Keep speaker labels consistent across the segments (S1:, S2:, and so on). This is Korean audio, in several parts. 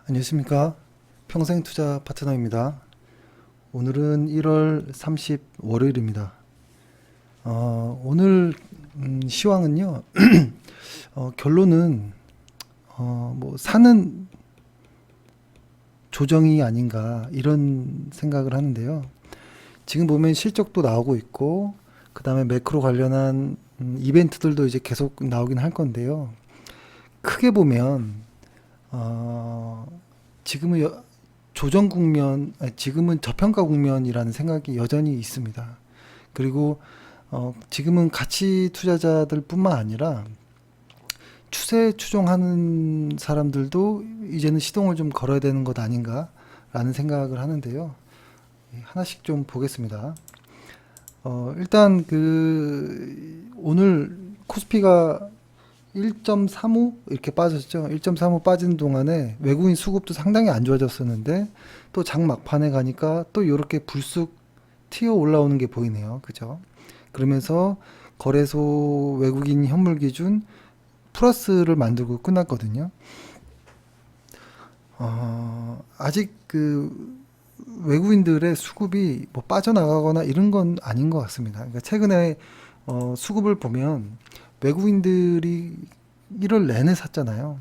S1: 안녕하십니까. 평생투자 파트너입니다. 오늘은 1월 30 월요일입니다. 오늘 시황은요. 결론은 뭐 사는 조정이 아닌가 이런 생각을 하는데요. 지금 보면 실적도 나오고 있고 그 다음에 매크로 관련한 이벤트들도 이제 계속 나오긴 할 건데요. 크게 보면 어, 지금은 조정 국면, 아니, 지금은 저평가 국면이라는 생각이 여전히 있습니다. 그리고 지금은 가치 투자자들뿐만 아니라 추세 추종하는 사람들도 이제는 시동을 좀 걸어야 되는 것 아닌가라는 생각을 하는데요. 하나씩 좀 보겠습니다. 일단 오늘 코스피가 1.35 이렇게 빠졌죠. 1.35 빠진 동안에 외국인 수급도 상당히 안 좋아졌었는데 또 장 막판에 가니까 또 이렇게 불쑥 튀어 올라오는 게 보이네요. 그죠? 그러면서 거래소 외국인 현물 기준 플러스를 만들고 끝났거든요. 아직 외국인들의 수급이 뭐 빠져나가거나 이런 건 아닌 것 같습니다. 그러니까 최근에 수급을 보면 외국인들이 1월 내내 샀잖아요.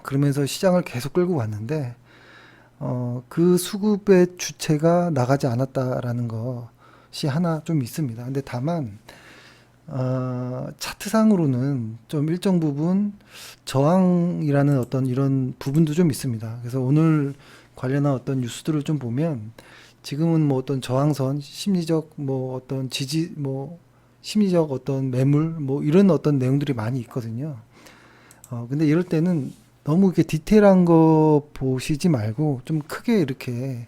S1: 그러면서 시장을 계속 끌고 왔는데 그 수급의 주체가 나가지 않았다라는 것이 하나 좀 있습니다. 근데 다만 차트상으로는 좀 일정 부분 저항이라는 어떤 이런 부분도 좀 있습니다. 그래서 오늘 관련한 어떤 뉴스들을 좀 보면 지금은 뭐 어떤 저항선, 심리적 뭐 어떤 지지, 뭐 심리적 어떤 매물, 뭐 이런 어떤 내용들이 많이 있거든요. 근데 이럴 때는 너무 이렇게 디테일한 거 보시지 말고 좀 크게 이렇게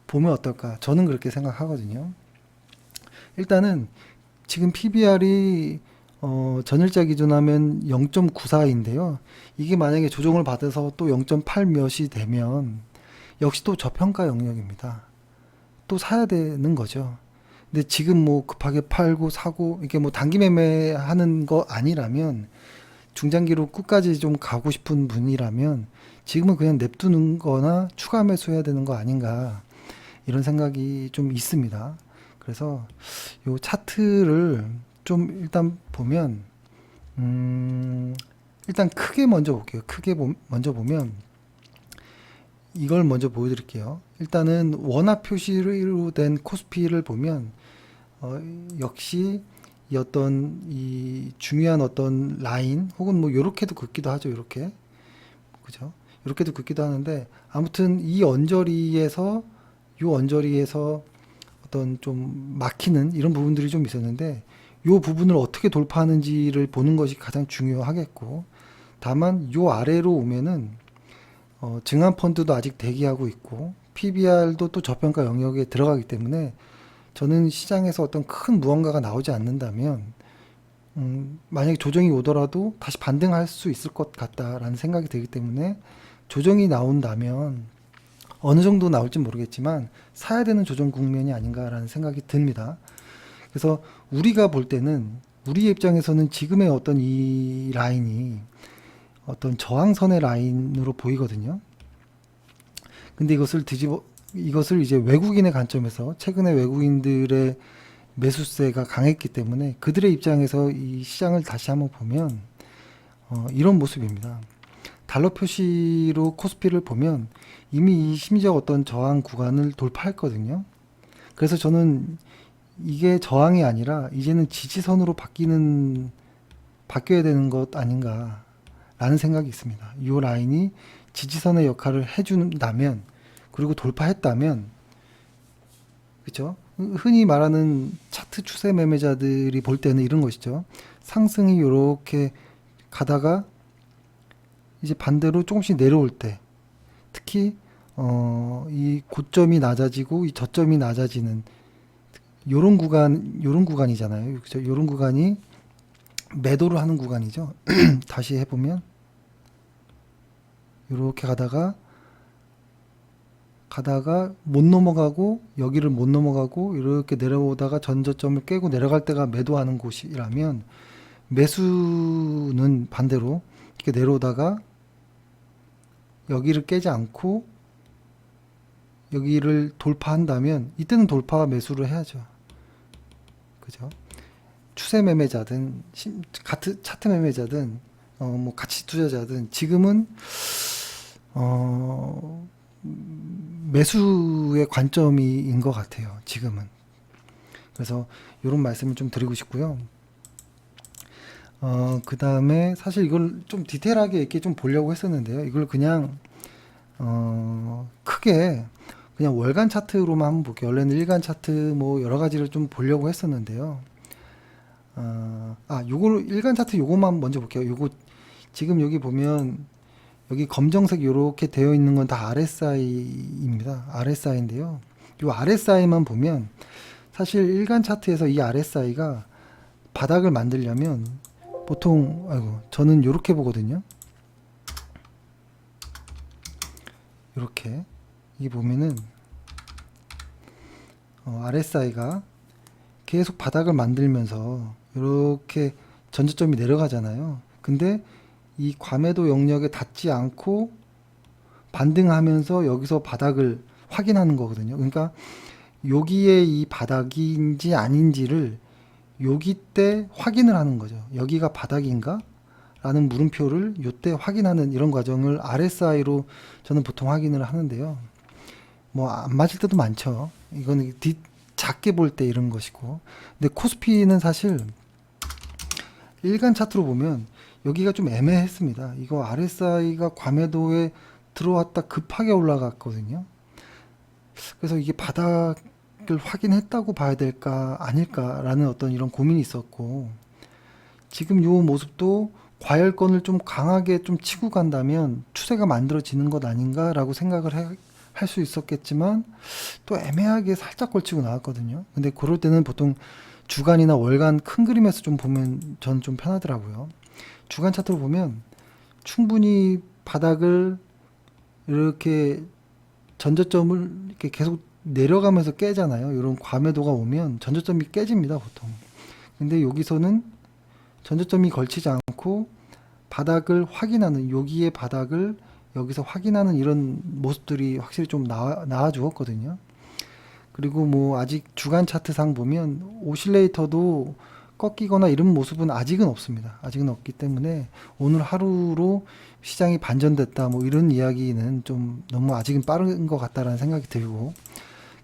S1: 보면 어떨까? 저는 그렇게 생각하거든요. 일단은 지금 PBR이 전일자 기준하면 0.94인데요. 이게 만약에 조정을 받아서 또 0.8 몇이 되면 역시 또 저평가 영역입니다. 또 사야 되는 거죠. 근데 지금 뭐 급하게 팔고 사고 이게 뭐 단기 매매하는 거 아니라면 중장기로 끝까지 좀 가고 싶은 분이라면 지금은 그냥 냅두는 거나 추가 매수해야 되는 거 아닌가 이런 생각이 좀 있습니다. 그래서 요 차트를 좀 일단 보면 일단 크게 먼저 볼게요. 먼저 보면 이걸 먼저 보여드릴게요. 일단은 원화 표시로 된 코스피를 보면 어, 역시 이 어떤 이 중요한 어떤 라인 혹은 뭐 요렇게도 긋기도 하죠. 요렇게 그죠? 요렇게도 긋기도 하는데 아무튼 이 언저리에서 요 언저리에서 어떤 좀 막히는 이런 부분들이 좀 있었는데 요 부분을 어떻게 돌파하는지를 보는 것이 가장 중요하겠고 다만 요 아래로 오면은 증한 펀드도 아직 대기하고 있고 PBR도 또 저평가 영역에 들어가기 때문에 저는 시장에서 어떤 큰 무언가가 나오지 않는다면 만약에 조정이 오더라도 다시 반등할 수 있을 것 같다라는 생각이 들기 때문에 조정이 나온다면 어느 정도 나올지 모르겠지만 사야 되는 조정 국면이 아닌가라는 생각이 듭니다. 그래서 우리가 볼 때는 우리의 입장에서는 지금의 어떤 이 라인이 어떤 저항선의 라인으로 보이거든요. 근데 이것을 이제 외국인의 관점에서 최근에 외국인들의 매수세가 강했기 때문에 그들의 입장에서 이 시장을 다시 한번 보면 이런 모습입니다. 달러 표시로 코스피를 보면 이미 이 심리적 어떤 저항 구간을 돌파했거든요. 그래서 저는 이게 저항이 아니라 이제는 지지선으로 바뀌어야 되는 것 아닌가라는 생각이 있습니다. 이 라인이 지지선의 역할을 해준다면 그리고 돌파했다면 그렇죠? 흔히 말하는 차트 추세 매매자들이 볼 때는 이런 것이죠. 상승이 이렇게 가다가 이제 반대로 조금씩 내려올 때 특히 이 고점이 낮아지고 이 저점이 낮아지는 요런 구간이잖아요. 그죠? 요런 구간이 매도를 하는 구간이죠. 다시 해보면 이렇게 가다가 못 넘어가고 여기를 못 넘어가고 이렇게 내려오다가 전저점을 깨고 내려갈 때가 매도하는 곳이라면 매수는 반대로 이렇게 내려오다가 여기를 깨지 않고 여기를 돌파한다면 이때는 돌파 매수를 해야죠. 그죠? 추세 매매자든 차트 매매자든 뭐 가치 투자자든 지금은 매수의 관점인 것 같아요. 지금은. 그래서 이런 말씀을 좀 드리고 싶고요. 그 다음에 사실 이걸 좀 디테일하게 이렇게 좀 보려고 했었는데요. 이걸 그냥 크게 그냥 월간 차트로만 한번 볼게요. 원래는 일간 차트 뭐 여러 가지를 좀 보려고 했었는데요. 요걸 일간 차트 요거만 먼저 볼게요. 요거 지금 여기 보면 여기 검정색 요렇게 되어 있는 건 다 RSI입니다. RSI인데요. 요 RSI만 보면 사실 일간 차트에서 이 RSI가 바닥을 만들려면 보통 저는 요렇게 보거든요. 요렇게 이게 보면은 RSI가 계속 바닥을 만들면서 이렇게 전저점이 내려가잖아요. 근데 이 과매도 영역에 닿지 않고 반등하면서 여기서 바닥을 확인하는 거거든요. 그러니까 여기에 이 바닥인지 아닌지를 여기 때 확인을 하는 거죠. 여기가 바닥인가? 라는 물음표를 요때 확인하는 이런 과정을 RSI로 저는 보통 확인을 하는데요. 뭐 안 맞을 때도 많죠. 이거는 작게 볼 때 이런 것이고. 근데 코스피는 사실 일간 차트로 보면 여기가 좀 애매했습니다. 이거 RSI가 과매도에 들어왔다 급하게 올라갔거든요. 그래서 이게 바닥을 확인했다고 봐야 될까 아닐까라는 어떤 이런 고민이 있었고, 지금 요 모습도 과열권을 좀 강하게 좀 치고 간다면 추세가 만들어지는 것 아닌가라고 생각을 할 수 있었겠지만 또 애매하게 살짝 걸치고 나왔거든요. 근데 그럴 때는 보통 주간이나 월간 큰 그림에서 좀 보면 전 좀 편하더라고요. 주간 차트로 보면 충분히 바닥을 이렇게 전저점을 이렇게 계속 내려가면서 깨잖아요. 이런 과매도가 오면 전저점이 깨집니다, 보통. 근데 여기서는 전저점이 걸치지 않고 바닥을 확인하는, 여기의 바닥을 여기서 확인하는 이런 모습들이 확실히 좀 나와 주었거든요. 그리고 뭐 아직 주간 차트상 보면 오실레이터도 꺾이거나 이런 모습은 아직은 없습니다. 아직은 없기 때문에 오늘 하루로 시장이 반전됐다 뭐 이런 이야기는 좀 너무 아직은 빠른 것 같다라는 생각이 들고,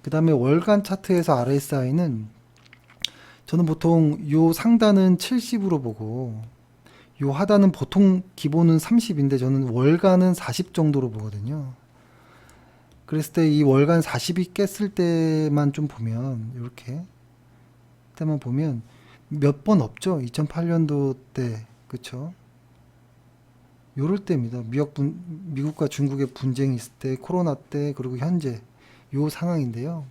S1: 그 다음에 월간 차트에서 RSI는 저는 보통 요 상단은 70으로 보고 요 하단은 보통 기본은 30인데 저는 월간은 40 정도로 보거든요. 그랬을 때 이 월간 40이 깼을 때만 좀 보면, 이렇게 때만 보면 몇 번 없죠. 2008년도 때, 그쵸? 요럴 때입니다. 미국과 중국의 분쟁이 있을 때, 코로나 때, 그리고 현재 요 상황인데요.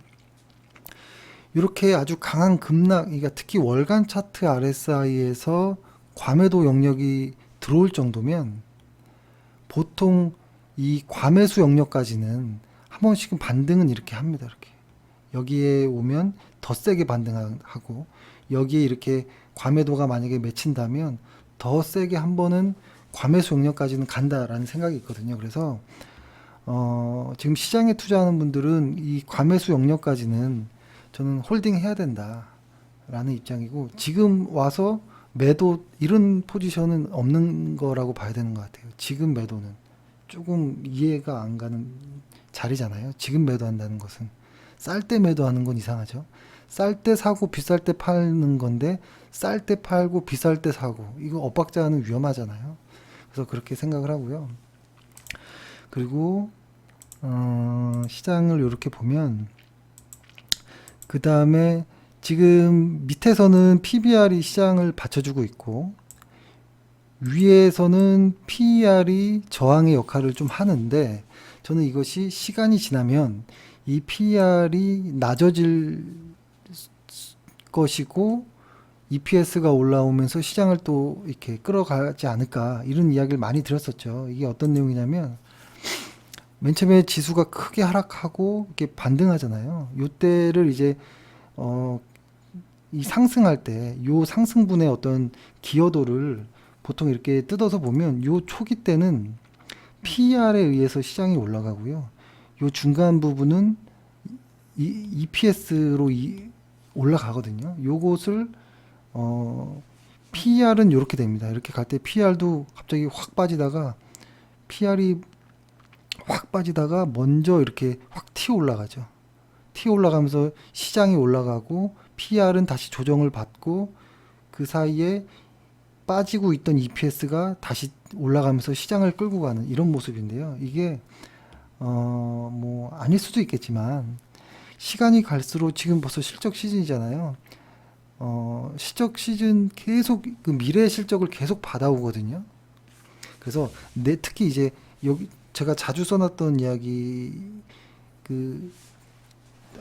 S1: 이렇게 아주 강한 급락, 그러니까 특히 월간 차트 RSI에서 과매도 영역이 들어올 정도면 보통 이 과매수 영역까지는 한 번씩은 반등은 이렇게 합니다. 이렇게 여기에 오면 더 세게 반등하고, 여기에 이렇게 과매도가 만약에 맺힌다면 더 세게 한 번은 과매수 영역까지는 간다라는 생각이 있거든요. 그래서 지금 시장에 투자하는 분들은 이 과매수 영역까지는 저는 홀딩 해야 된다라는 입장이고, 지금 와서 매도 이런 포지션은 없는 거라고 봐야 되는 것 같아요. 지금 매도는 조금 이해가 안 가는 자리잖아요. 지금 매도한다는 것은 쌀 때 매도하는 건 이상하죠. 쌀 때 사고 비쌀 때 파는 건데 쌀 때 팔고 비쌀 때 사고, 이거 엇박자는 위험하잖아요. 그래서 그렇게 생각을 하고요. 그리고 시장을 이렇게 보면 그 다음에 지금 밑에서는 PBR이 시장을 받쳐주고 있고 위에서는 PER이 저항의 역할을 좀 하는데, 저는 이것이 시간이 지나면 이 PER이 낮아질 것이고 EPS가 올라오면서 시장을 또 이렇게 끌어가지 않을까, 이런 이야기를 많이 들었었죠. 이게 어떤 내용이냐면 맨 처음에 지수가 크게 하락하고 이렇게 반등하잖아요. 요때를 이제 이 상승할 때 요 상승분의 어떤 기여도를 보통 이렇게 뜯어서 보면 요 초기 때는 PER에 의해서 시장이 올라가고요. 요 중간 부분은 EPS로 올라가거든요. 요것을 PER은 이렇게 됩니다. 이렇게 갈 때 PER도 갑자기 확 빠지다가 PER이 확 빠지다가 먼저 이렇게 확 튀어 올라가죠. 튀어 올라가면서 시장이 올라가고 PER은 다시 조정을 받고 그 사이에 빠지고 있던 EPS가 다시 올라가면서 시장을 끌고 가는 이런 모습인데요. 이게 뭐 아닐 수도 있겠지만 시간이 갈수록 지금 벌써 실적 시즌이잖아요. 실적 시즌 계속 그 미래 실적을 계속 받아오거든요. 그래서 특히 이제 여기 제가 자주 써놨던 이야기 그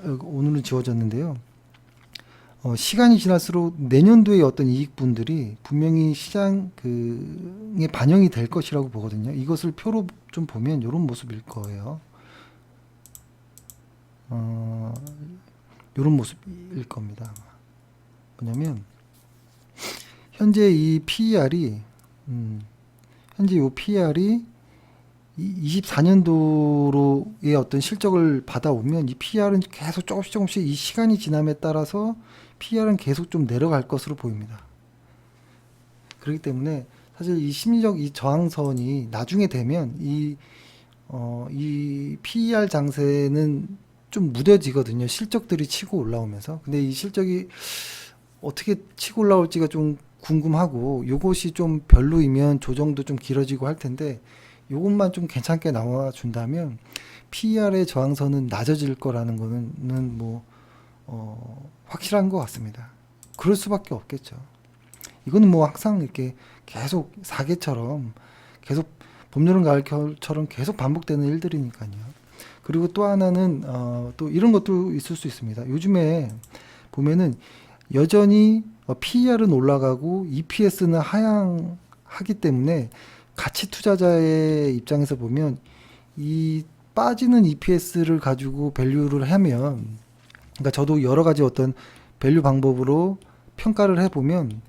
S1: 오늘은 지워졌는데요. 시간이 지날수록 내년도의 어떤 이익분들이 분명히 시장에 반영이 될 것이라고 보거든요. 이것을 표로 좀 보면 이런 모습일 거예요. 이런 모습일 겁니다. 뭐냐면 현재 이 PER이 현재 이 PER이 24년도로의 어떤 실적을 받아오면 이 PER은 계속 조금씩 이 시간이 지남에 따라서 PER은 계속 좀 내려갈 것으로 보입니다. 그렇기 때문에 사실 이 심리적 이 저항선이 나중에 되면 이 PER 장세는 좀 무뎌지거든요. 실적들이 치고 올라오면서. 근데 이 실적이 어떻게 치고 올라올지가 좀 궁금하고 요것이 좀 별로이면 조정도 좀 길어지고 할 텐데 요것만 좀 괜찮게 나와 준다면 PER의 저항선은 낮아질 거라는 거는 뭐 확실한 것 같습니다. 그럴 수밖에 없겠죠. 이거는 뭐 항상 이렇게 계속 사계처럼 계속 봄, 여름, 가을, 겨울처럼 계속 반복되는 일들이니까요. 그리고 또 하나는 또 이런 것도 있을 수 있습니다. 요즘에 보면은 여전히 PER은 올라가고 EPS는 하향하기 때문에 가치 투자자의 입장에서 보면 이 빠지는 EPS를 가지고 밸류를 하면, 그러니까 저도 여러 가지 어떤 밸류 방법으로 평가를 해보면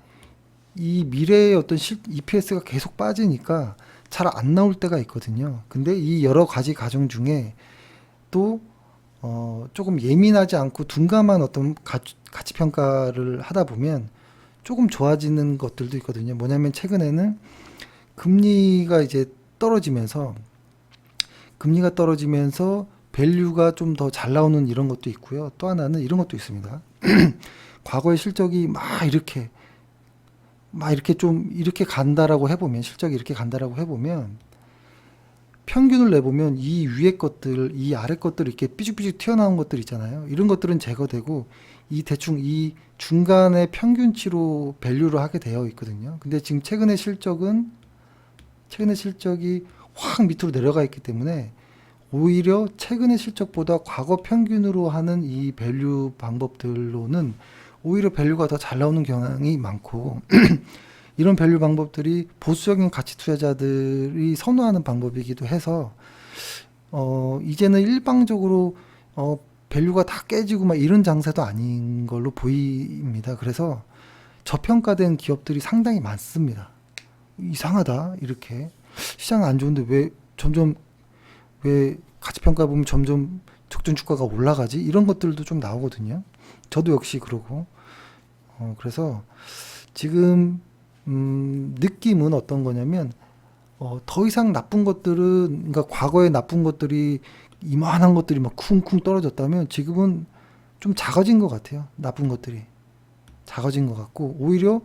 S1: 이 미래의 어떤 EPS가 계속 빠지니까 잘 안 나올 때가 있거든요. 근데 이 여러 가지 과정 중에 또 조금 예민하지 않고 둔감한 어떤 가치 평가를 하다 보면 조금 좋아지는 것들도 있거든요. 뭐냐면 최근에는 금리가 이제 떨어지면서 밸류가 좀 더 잘 나오는 이런 것도 있고요. 또 하나는 이런 것도 있습니다. 과거의 실적이 이렇게 간다라고 해보면, 실적이 이렇게 간다라고 해보면 평균을 내보면 이 위에 것들, 이 아래 것들 이렇게 삐죽삐죽 튀어나온 것들 있잖아요. 이런 것들은 제거되고 대충 이 중간의 평균치로 밸류를 하게 되어 있거든요. 근데 지금 최근의 실적이 확 밑으로 내려가 있기 때문에 오히려 최근의 실적보다 과거 평균으로 하는 이 밸류 방법들로는 오히려 밸류가 더 잘 나오는 경향이 많고 이런 밸류 방법들이 보수적인 가치 투자자들이 선호하는 방법이기도 해서 이제는 일방적으로 밸류가 다 깨지고 막 이런 장세도 아닌 걸로 보입니다. 그래서 저평가된 기업들이 상당히 많습니다. 이상하다, 이렇게 시장 안 좋은데 왜 가치평가 보면 점점 적정 주가가 올라가지, 이런 것들도 좀 나오거든요. 저도 역시 그러고 그래서 지금 느낌은 어떤 거냐면 더 이상 나쁜 것들은, 그러니까 과거에 나쁜 것들이 이만한 것들이 막 쿵쿵 떨어졌다면 지금은 좀 작아진 것 같아요. 나쁜 것들이 작아진 것 같고 오히려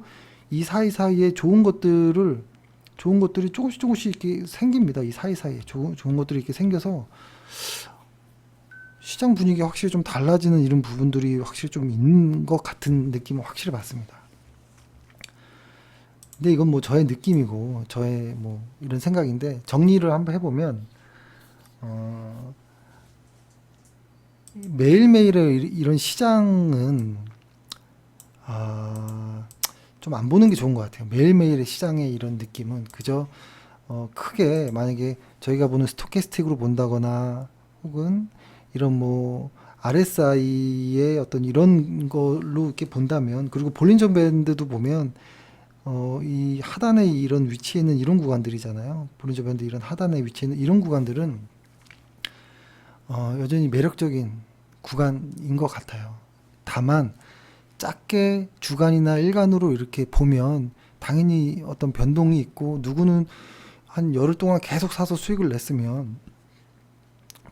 S1: 이 사이사이에 좋은 것들이 조금씩 이렇게 생깁니다. 이 사이사이에 좋은 것들이 이렇게 생겨서 시장 분위기가 확실히 좀 달라지는 이런 부분들이 확실히 좀 있는 것 같은 느낌은 확실히 받습니다. 근데 이건 뭐 저의 느낌이고 저의 뭐 이런 생각인데, 정리를 한번 해보면 매일매일의 이런 시장은 좀 안 보는 게 좋은 것 같아요. 매일매일의 시장의 이런 느낌은 그저 크게 만약에 저희가 보는 스토캐스틱으로 본다거나 혹은 이런 뭐 RSI의 어떤 이런 걸로 이렇게 본다면, 그리고 볼린저 밴드도 보면 이 하단에 이런 위치에 있는 이런 구간들이잖아요. 볼린저 밴드 이런 하단에 위치해 있는 이런 구간들은 여전히 매력적인 구간인 것 같아요. 다만 작게 주간이나 일간으로 이렇게 보면 당연히 어떤 변동이 있고, 누구는 한 열흘 동안 계속 사서 수익을 냈으면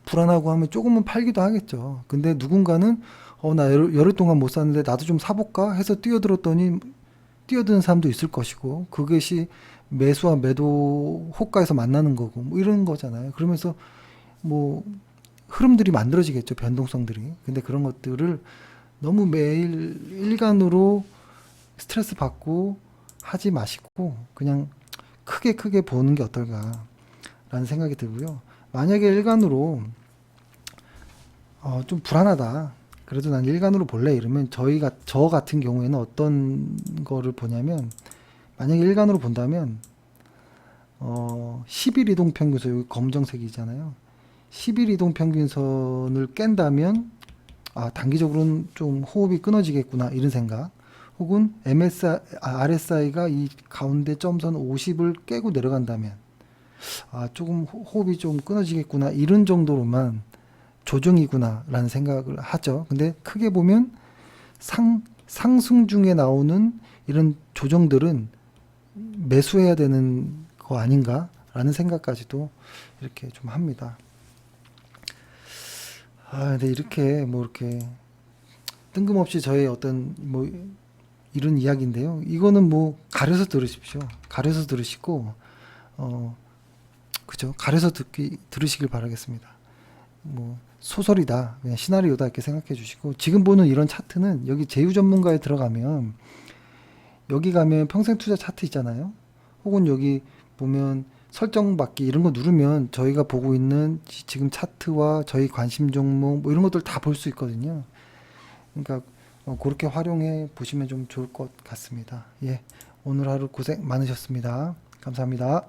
S1: 불안하고 하면 조금은 팔기도 하겠죠. 근데 누군가는 나 열흘 동안 못 샀는데 나도 좀 사볼까 해서 뛰어들었더니 뛰어드는 사람도 있을 것이고, 그것이 매수와 매도 호가에서 만나는 거고 뭐 이런 거잖아요. 그러면서 뭐 흐름들이 만들어지겠죠, 변동성들이. 근데 그런 것들을 너무 매일 일간으로 스트레스 받고 하지 마시고 그냥 크게 보는 게 어떨까라는 생각이 들고요. 만약에 일간으로 좀 불안하다, 그래도 난 일간으로 볼래 이러면, 저 같은 경우에는 어떤 거를 보냐면, 만약에 일간으로 본다면 10일 이동평균선, 여기 검정색이잖아요. 10일 이동평균선을 깬다면 단기적으로는 좀 호흡이 끊어지겠구나 이런 생각, 혹은 RSI가 이 가운데 점선 50을 깨고 내려간다면 조금 호흡이 좀 끊어지겠구나 이런 정도로만 조정이구나 라는 생각을 하죠. 근데 크게 보면 상승 중에 나오는 이런 조정들은 매수해야 되는 거 아닌가 라는 생각까지도 이렇게 좀 합니다. 근데 이렇게 뜬금없이 저의 어떤 뭐 이런 이야기인데요. 이거는 뭐 가려서 들으십시오. 가려서 들으시고, 그죠? 가려서 들으시길 바라겠습니다. 뭐 소설이다, 그냥 시나리오다 이렇게 생각해 주시고, 지금 보는 이런 차트는 여기 제휴 전문가에 들어가면, 여기 가면 평생 투자 차트 있잖아요. 혹은 여기 보면 설정 받기 이런 거 누르면 저희가 보고 있는 지금 차트와 저희 관심 종목 뭐 이런 것들 다 볼 수 있거든요. 그러니까 그렇게 활용해 보시면 좀 좋을 것 같습니다. 예, 오늘 하루 고생 많으셨습니다. 감사합니다.